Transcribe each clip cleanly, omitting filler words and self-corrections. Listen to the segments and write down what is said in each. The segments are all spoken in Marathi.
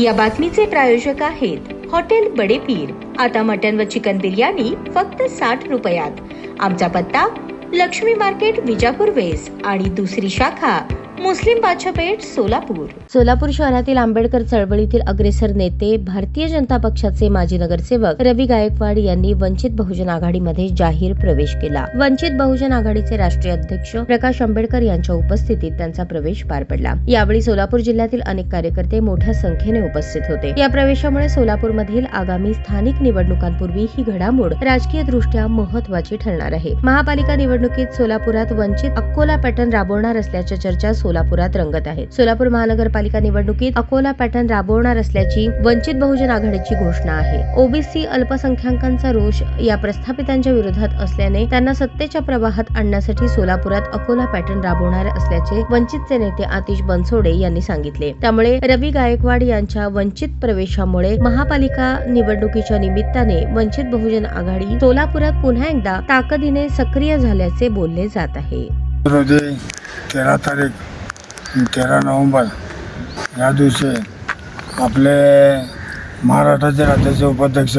या बातमीचे प्रायोजक आहेत हॉटेल बडे पीर। आता मटन व चिकन बिर्याणी फक्त 60 रुपयात। आमचा पत्ता लक्ष्मी मार्केट विजापूर वेस्ट आणि दुसरी शाखा मुस्लिम बादशाह पेठ सोलापूर। सोलापूर शहरातील आंबेडकर चळवळीतील अग्रेसर नेते भारतीय जनता पक्षाचे माजी नगरसेवक रवी गायकवाड यांनी वंचित बहुजन आघाडीमध्ये जाहीर प्रवेश केला। वंचित बहुजन आघाडीचे राष्ट्रीय अध्यक्ष प्रकाश आंबेडकर यांच्या उपस्थितीत त्यांचा प्रवेश पार पडला। यावेळी सोलापूर जिल्ह्यातील अनेक कार्यकर्ते मोठ्या संख्येने उपस्थित होते। या प्रवेशामुळे सोलापूरमधील आगामी स्थानिक निवडणुकांपूर्वी ही घडामोड राजकीय दृष्ट्या महत्त्वाची ठरणार आहे। महापालिका निवडणुकीत सोलापुरात वंचित अकोला पॅटर्न राबवणार असल्याच्या चर्चा सोलापुरात रंगत आहेत। सोलापूर महानगरपालिका निवडणुकीत अकोला पॅटर्न राबवणार असल्याची वंचित बहुजन आघाडीची घोषणा आहे। ओबीसी अल्पसंख्याकांचा रोष या प्रस्थापितांच्या विरोधात असल्याने त्यांना सत्तेच्या प्रवाहात आणण्यासाठी सोलापुरात अकोला पॅटर्न राबवणार असल्याचे वंचितचे नेते आतिश बनसोडे यांनी सांगितले। त्यामुळे रवी गायकवाड यांच्या वंचित प्रवेशामुळे महापालिका निवडणुकीच्या निमित्ताने वंचित बहुजन आघाडी सोलापुरात पुन्हा एकदा ताकदीने सक्रिय झाल्याचे बोलले जात आहे। 13 नोव्हेंबर या दिवशी आपले महाराष्ट्राचे राज्याचे उपाध्यक्ष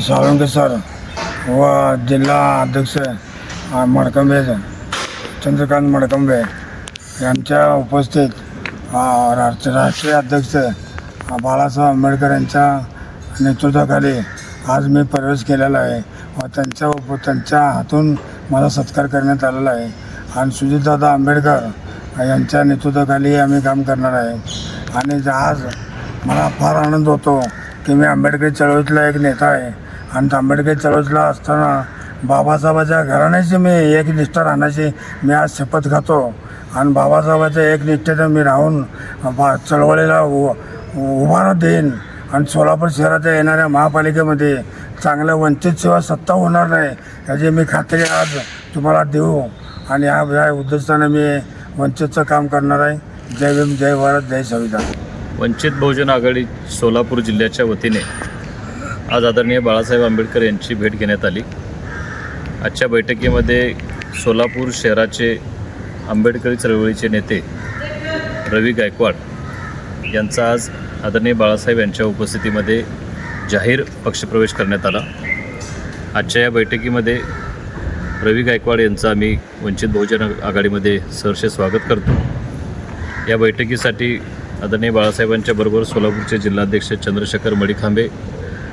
साळुंके सर व जिल्हा अध्यक्ष मडकंबे चंद्रकांत मडकंबे यांच्या उपस्थित राष्ट्रीय अध्यक्ष बाळासाहेब आंबेडकर यांच्या नेतृत्वाखाली आज मी प्रवेश केलेला आहे व त्यांच्या हातून मला सत्कार करण्यात आलेला आहे आणि सुजितदादा आंबेडकर यांच्या नेतृत्वाखाली आम्ही काम करणार आहे। आणि आज मला फार आनंद होतो की मी आंबेडकरी चळवळीतला एक नेता आहे आणि आंबेडकरी चळवळीतला असताना बाबासाहेबाच्या घराण्याची मी एकनिष्ठा राहण्याची मी आज शपथ खातो आणि बाबासाहेबाच्या एकनिष्ठेने मी राहून चळवळीला उभारा देईन आणि सोलापूर शहराच्या येणाऱ्या महापालिकेमध्ये चांगल्या वंचित सेवा सत्ता होणार नाही याची मी खात्री आज तुम्हाला देऊ आणि या उद्देशाने मी वंचितचं काम करणार आहे। जय भीम, जय भारत, जय संविधान। वंचित बहुजन आघाडी सोलापूर जिल्ह्याच्या वतीने आज आदरणीय बाळासाहेब आंबेडकर यांची भेट घेण्यात आली। आजच्या बैठकीमध्ये सोलापूर शहराचे आंबेडकरी चळवळीचे नेते रवी गायकवाड यांचा आज आदरणीय बाळासाहेब यांच्या उपस्थितीमध्ये जाहीर पक्षप्रवेश करण्यात आला। आजच्या या बैठकीमध्ये रवी गायकवाड यांचं आम्ही वंचित बहुजन आघाडीमध्ये सहर्ष स्वागत करतो। या बैठकीसाठी आदरणीय बाळासाहेबांच्या बरोबर सोलापूरचे जिल्हाध्यक्ष चंद्रशेखर मडीखांबे,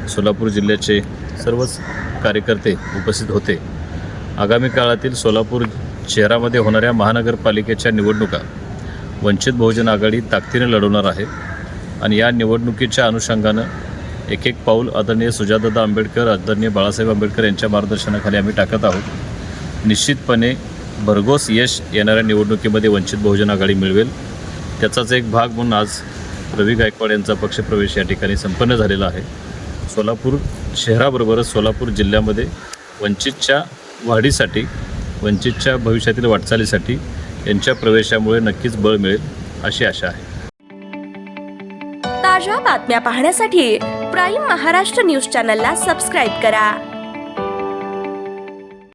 सोलापूर जिल्ह्याचे सर्वच कार्यकर्ते उपस्थित होते। आगामी काळातील सोलापूर शहरामध्ये होणाऱ्या महानगरपालिकेच्या निवडणुका वंचित बहुजन आघाडी ताकदीने लढवणार आहे आणि या निवडणुकीच्या अनुषंगानं एक पाऊल आदरणीय सुजातदादा आंबेडकर, आदरणीय बाळासाहेब आंबेडकर यांच्या मार्गदर्शनाखाली आम्ही टाकत आहोत। निश्चितपणे भरघोस यश येणाऱ्या निवडणुकीमध्ये वंचित बहुजन आघाडी मिळवेल, त्याचाच एक भाग म्हणून आज रवी गायकवाड यांचा पक्षप्रवेश या ठिकाणी संपन्न झालेला आहे। सोलापूर शहराबरोबरच सोलापूर जिल्ह्यामध्ये वंचितच्या वाढीसाठी, वंचितच्या भविष्यातील वाटचालीसाठी यांच्या प्रवेशामुळे नक्कीच बळ मिळेल अशी आशा आहे। ताज्या बातम्या पाहण्यासाठी प्राईम महाराष्ट्र न्यूज चॅनलला सबस्क्राईब करा।